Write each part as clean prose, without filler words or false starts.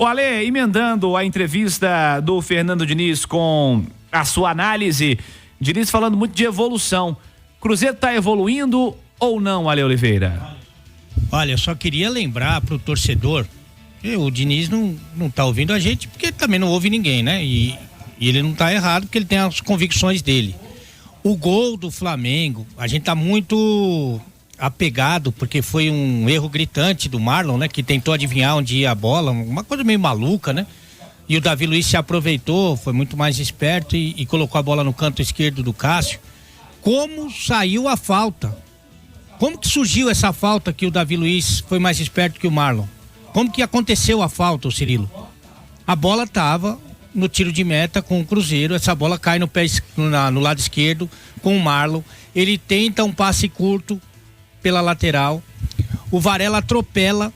O Ale, emendando a entrevista do Fernando Diniz com a sua análise, Diniz falando muito de evolução. Cruzeiro está evoluindo ou não, Ale Oliveira? Olha, eu só queria lembrar pro torcedor, o Diniz não tá ouvindo a gente, porque também não ouve ninguém, né? E ele não tá errado, porque ele tem as convicções dele. O gol do Flamengo, a gente tá muito apegado, porque foi um erro gritante do Marlon, né? Que tentou adivinhar onde ia a bola, uma coisa meio maluca, né? E o Davi Luiz se aproveitou, foi muito mais esperto e colocou a bola no canto esquerdo do Cássio. Como saiu a falta? Como que surgiu essa falta que o Davi Luiz foi mais esperto que o Marlon? Como que aconteceu a falta, o Cirilo? A bola estava no tiro de meta com o Cruzeiro, essa bola cai no lado esquerdo com o Marlon, ele tenta um passe curto pela lateral, o Varela atropela,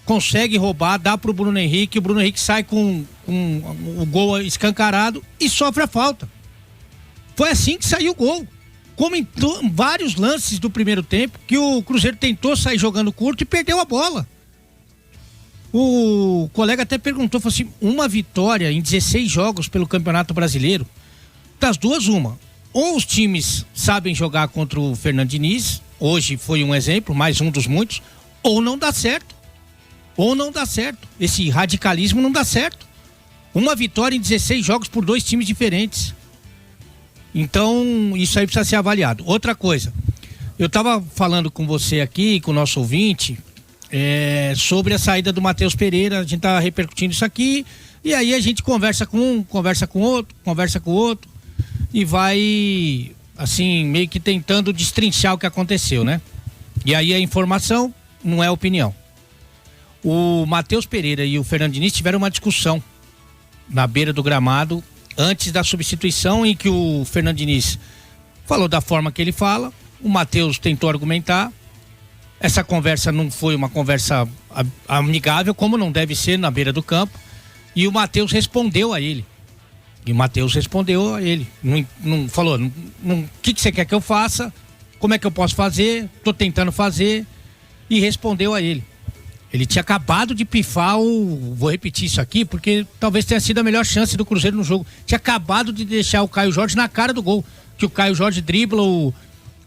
consegue roubar, dá pro Bruno Henrique, o Bruno Henrique sai com o gol escancarado e sofre a falta. Foi assim que saiu o gol. Como em vários lances do primeiro tempo, que o Cruzeiro tentou sair jogando curto e perdeu a bola. O colega até perguntou, falou assim, uma vitória em 16 jogos pelo Campeonato Brasileiro, das duas uma, ou os times sabem jogar contra o Fernando Diniz, hoje foi um exemplo, mais um dos muitos, ou não dá certo. Ou não dá certo. Esse radicalismo não dá certo. Uma vitória em 16 jogos por dois times diferentes. Então, isso aí precisa ser avaliado. Outra coisa, eu estava falando com você aqui, com o nosso ouvinte, sobre a saída do Matheus Pereira, a gente tá repercutindo isso aqui, e aí a gente conversa com um, conversa com outro, e vai, assim, meio que tentando destrinchar o que aconteceu, né? E aí a informação não é opinião. O Matheus Pereira e o Fernando Diniz tiveram uma discussão na beira do gramado antes da substituição, em que o Fernando Diniz falou da forma que ele fala, o Matheus tentou argumentar. Essa conversa não foi uma conversa amigável, como não deve ser na beira do campo, e o Matheus respondeu a ele. Não falou, o que você quer que eu faça? Como é que eu posso fazer? Tô tentando fazer. E respondeu a ele. Ele tinha acabado de pifar vou repetir isso aqui, porque talvez tenha sido a melhor chance do Cruzeiro no jogo. Tinha acabado de deixar o Caio Jorge na cara do gol. Que o Caio Jorge dribla o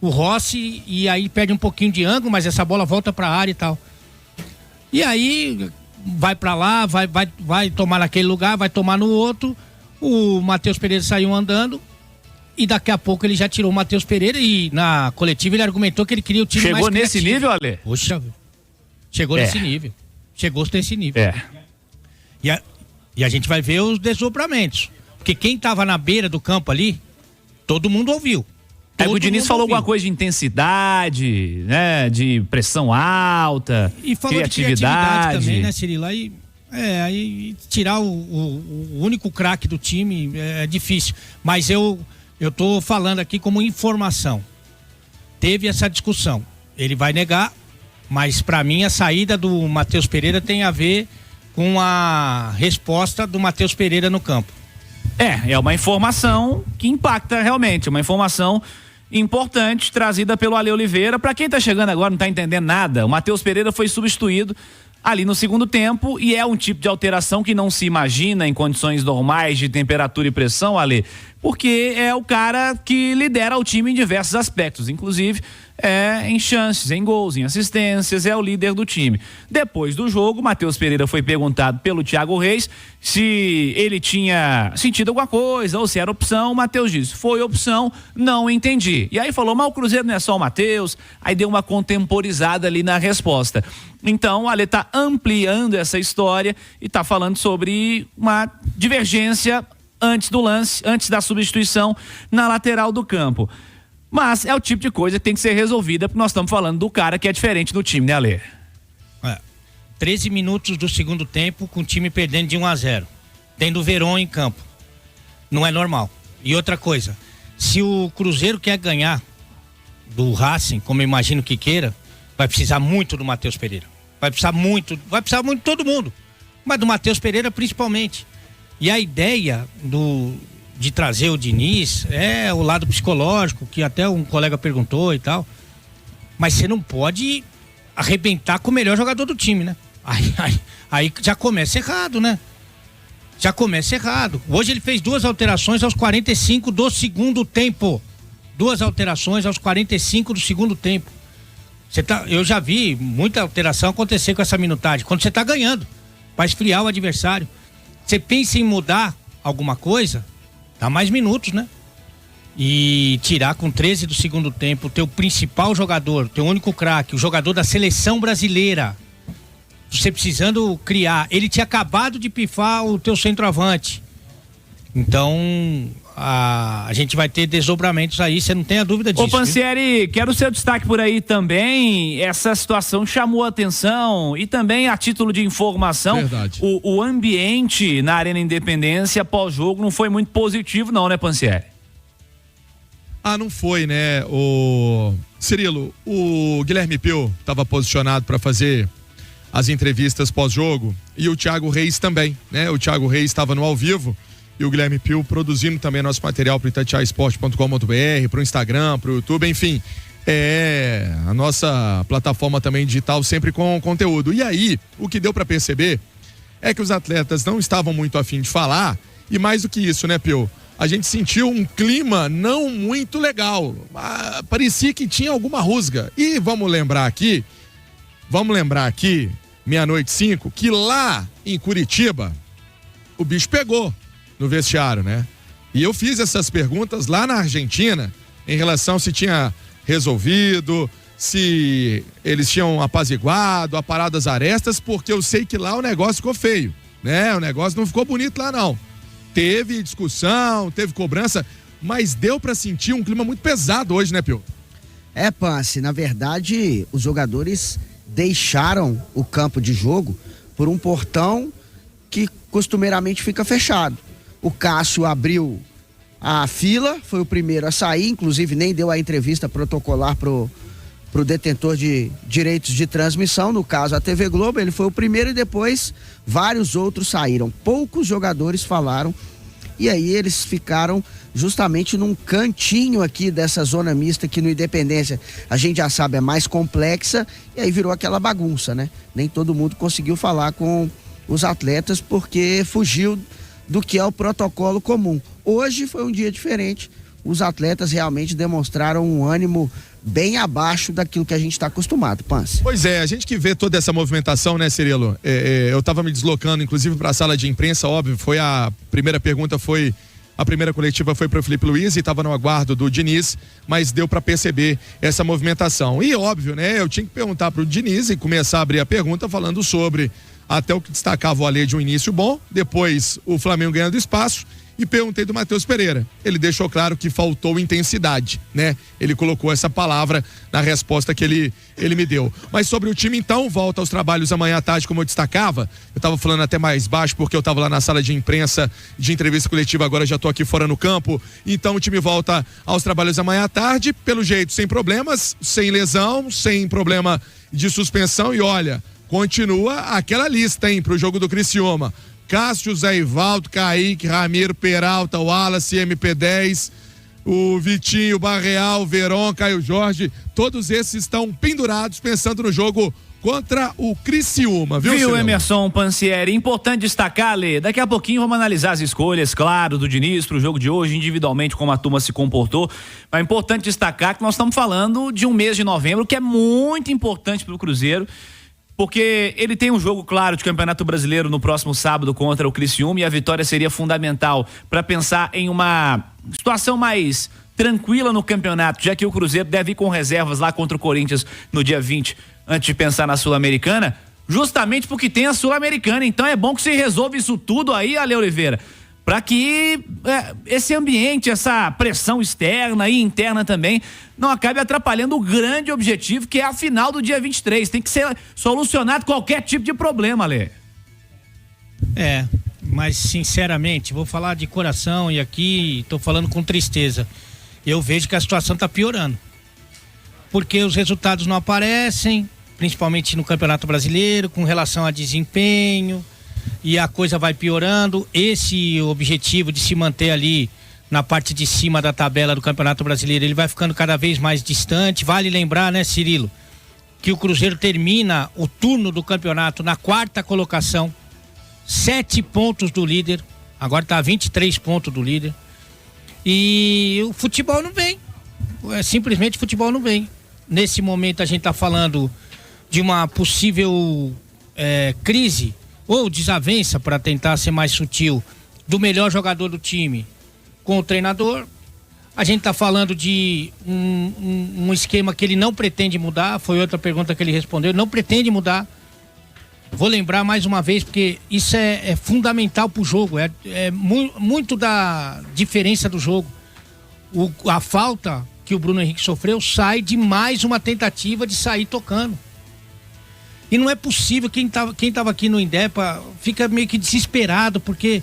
Rossi e aí perde um pouquinho de ângulo, mas essa bola volta pra área e tal. E aí vai pra lá, vai tomar naquele lugar, vai tomar no outro. O Matheus Pereira saiu andando e daqui a pouco ele já tirou o Matheus Pereira e na coletiva ele argumentou que ele queria o time mais criativo. Chegou nesse nível, Ale? Poxa, chegou nesse nível. E a gente vai ver os desdobramentos. Porque quem tava na beira do campo ali, todo mundo ouviu. O Diniz falou alguma coisa de intensidade, né? De pressão alta, e falou criatividade. De também, né, Cirilo? Aí tirar o único craque do time é difícil. Mas eu tô falando aqui como informação. Teve essa discussão. Ele vai negar, mas para mim a saída do Matheus Pereira tem a ver com a resposta do Matheus Pereira no campo. É uma informação que impacta realmente, uma informação importante trazida pelo Ale Oliveira. Para quem tá chegando agora, não tá entendendo nada, o Matheus Pereira foi substituído ali no segundo tempo e é um tipo de alteração que não se imagina em condições normais de temperatura e pressão, Ale, porque é o cara que lidera o time em diversos aspectos, inclusive em chances, em gols, em assistências, é o líder do time. Depois do jogo, Matheus Pereira foi perguntado pelo Thiago Reis se ele tinha sentido alguma coisa ou se era opção. O Matheus disse, foi opção, não entendi. E aí falou, mas o Cruzeiro não é só o Matheus, aí deu uma contemporizada ali na resposta. Então, o Ale tá ampliando essa história e tá falando sobre uma divergência antes do lance, antes da substituição na lateral do campo. Mas é o tipo de coisa que tem que ser resolvida, porque nós estamos falando do cara que é diferente do time, né, Ale? 13 minutos do segundo tempo com o time perdendo de 1-0, tendo o Verón em campo. Não é normal. E outra coisa, se o Cruzeiro quer ganhar do Racing, como eu imagino que queira, vai precisar muito do Matheus Pereira. Vai precisar muito de todo mundo, mas do Matheus Pereira principalmente. E a ideia de trazer o Diniz é o lado psicológico, que até um colega perguntou e tal, mas você não pode arrebentar com o melhor jogador do time, né? Aí já começa errado, né? Já começa errado. Hoje ele fez 2 alterações aos 45 do segundo tempo. 2 alterações aos 45 do segundo tempo. Eu já vi muita alteração acontecer com essa minutagem. Quando você tá ganhando, para esfriar o adversário. Você pensa em mudar alguma coisa, dá mais minutos, né? E tirar com 13 do segundo tempo o teu principal jogador, teu único craque, o jogador da seleção brasileira. Você precisando criar. Ele tinha acabado de pifar o teu centroavante. Então, a gente vai ter desdobramentos aí, você não tem a dúvida disso. Ô Pansieri, quero o seu destaque por aí também. Essa situação chamou a atenção e também a título de informação, o ambiente na Arena Independência pós-jogo não foi muito positivo não, né, Pansieri? Não foi, né, Cirilo, o Guilherme Pio estava posicionado para fazer as entrevistas pós-jogo e o Thiago Reis também, né? O Thiago Reis estava no ao vivo e o Guilherme Pio produzindo também nosso material para o itatiaesporte.com.br, para o Instagram, para o YouTube, enfim, a nossa plataforma também digital sempre com conteúdo. E aí, o que deu para perceber é que os atletas não estavam muito afim de falar e mais do que isso, né, Pio? A gente sentiu um clima não muito legal, parecia que tinha alguma rusga. E vamos lembrar aqui, meia-noite 5, que lá em Curitiba, o bicho pegou no vestiário, né? E eu fiz essas perguntas lá na Argentina, em relação se tinha resolvido, se eles tinham apaziguado, aparado as arestas, porque eu sei que lá o negócio ficou feio, né? O negócio não ficou bonito lá, não. Teve discussão, teve cobrança, mas deu pra sentir um clima muito pesado hoje, né, Pio? Pansi, na verdade, os jogadores deixaram o campo de jogo por um portão que costumeiramente fica fechado. O Cássio abriu a fila, foi o primeiro a sair, inclusive nem deu a entrevista protocolar pro detentor de direitos de transmissão, no caso a TV Globo, ele foi o primeiro e depois vários outros saíram. Poucos jogadores falaram e aí eles ficaram justamente num cantinho aqui dessa zona mista que no Independência a gente já sabe é mais complexa e aí virou aquela bagunça, né? Nem todo mundo conseguiu falar com os atletas porque fugiu do que é o protocolo comum. Hoje foi um dia diferente, os atletas realmente demonstraram um ânimo bem abaixo daquilo que a gente está acostumado, Pansi. Pois é, a gente que vê toda essa movimentação, né, Cirilo? Eu estava me deslocando, inclusive, para a sala de imprensa, óbvio, foi a primeira coletiva foi para o Felipe Luiz e estava no aguardo do Diniz, mas deu para perceber essa movimentação. E óbvio, né, eu tinha que perguntar para o Diniz e começar a abrir a pergunta falando sobre até o que destacava o Alê de um início bom, depois o Flamengo ganhando espaço, e perguntei do Matheus Pereira. Ele deixou claro que faltou intensidade, né? Ele colocou essa palavra na resposta que ele me deu. Mas sobre o time, então, volta aos trabalhos amanhã à tarde, como eu destacava. Eu tava falando até mais baixo, porque eu tava lá na sala de imprensa de entrevista coletiva, agora já tô aqui fora no campo. Então o time volta aos trabalhos amanhã à tarde, pelo jeito, sem problemas, sem lesão, sem problema de suspensão. E olha, continua aquela lista, hein, pro jogo do Criciúma. Cássio, Zé Ivaldo, Kaique, Ramiro, Peralta, Wallace, MP10, o Vitinho, Barreal, Veron, Caio Jorge, todos esses estão pendurados pensando no jogo contra o Criciúma, viu, Emerson Pansieri? Importante destacar, Lê, daqui a pouquinho vamos analisar as escolhas, claro, do Diniz pro jogo de hoje, individualmente como a turma se comportou, mas é importante destacar que nós estamos falando de um mês de novembro que é muito importante pro Cruzeiro, porque ele tem um jogo, claro, de Campeonato Brasileiro no próximo sábado contra o Criciúma e a vitória seria fundamental para pensar em uma situação mais tranquila no campeonato, já que o Cruzeiro deve ir com reservas lá contra o Corinthians no dia 20, antes de pensar na Sul-Americana, justamente porque tem a Sul-Americana. Então é bom que se resolva isso tudo aí, Ale Oliveira, para que esse ambiente, essa pressão externa e interna também não acabe atrapalhando o grande objetivo que é a final do dia 23. Tem que ser solucionado qualquer tipo de problema, Ale. Mas sinceramente, vou falar de coração e aqui tô falando com tristeza. Eu vejo que a situação tá piorando. Porque os resultados não aparecem, principalmente no Campeonato Brasileiro, com relação a desempenho, e a coisa vai piorando. Esse objetivo de se manter ali na parte de cima da tabela do Campeonato Brasileiro, ele vai ficando cada vez mais distante. Vale lembrar, né, Cirilo, que que o Cruzeiro termina o turno do campeonato na 4ª colocação, 7 pontos do líder, agora está a 23 pontos do líder. E o futebol não vem. Simplesmente o futebol não vem. Nesse momento a gente está falando de uma possível crise ou desavença, para tentar ser mais sutil, do melhor jogador do time com o treinador. A gente está falando de um esquema que ele não pretende mudar. Foi outra pergunta que ele respondeu. Não pretende mudar. Vou lembrar mais uma vez, porque isso é fundamental para o jogo. É muito da diferença do jogo. A falta que o Bruno Henrique sofreu sai de mais uma tentativa de sair tocando. E não é possível. Quem tava aqui no Indepa fica meio que desesperado, porque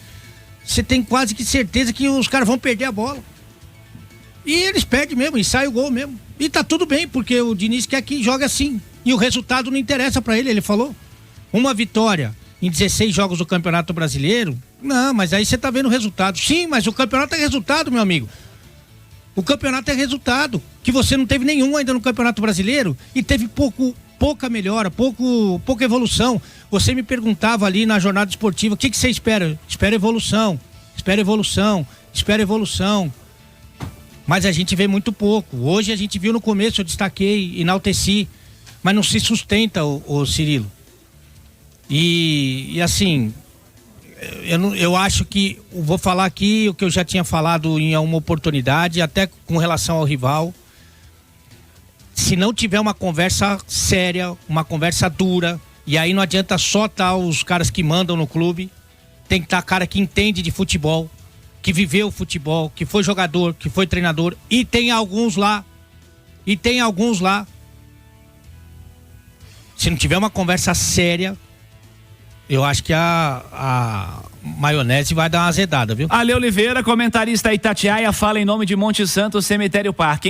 você tem quase que certeza que os caras vão perder a bola. E eles perdem mesmo, e sai o gol mesmo. E tá tudo bem, porque o Diniz quer que jogue assim. E o resultado não interessa pra ele falou. Uma vitória em 16 jogos do Campeonato Brasileiro, não, mas aí você tá vendo o resultado. Sim, mas o campeonato é resultado, meu amigo. O campeonato é resultado. Que você não teve nenhum ainda no Campeonato Brasileiro e teve pouca melhora, pouca evolução. Você me perguntava ali na jornada esportiva, o que você espera? Espera evolução. Mas a gente vê muito pouco. Hoje a gente viu no começo, eu destaquei, enalteci, mas não se sustenta o Cirilo. E assim, eu acho que, vou falar aqui o que eu já tinha falado em uma oportunidade, até com relação ao rival. Se não tiver uma conversa séria, uma conversa dura, e aí não adianta só estar os caras que mandam no clube, tem que estar cara que entende de futebol, que viveu o futebol, que foi jogador, que foi treinador, e tem alguns lá. Se não tiver uma conversa séria, eu acho que a maionese vai dar uma azedada, viu? Ale Oliveira, comentarista Itatiaia, fala em nome de Monte Santo Cemitério Parque.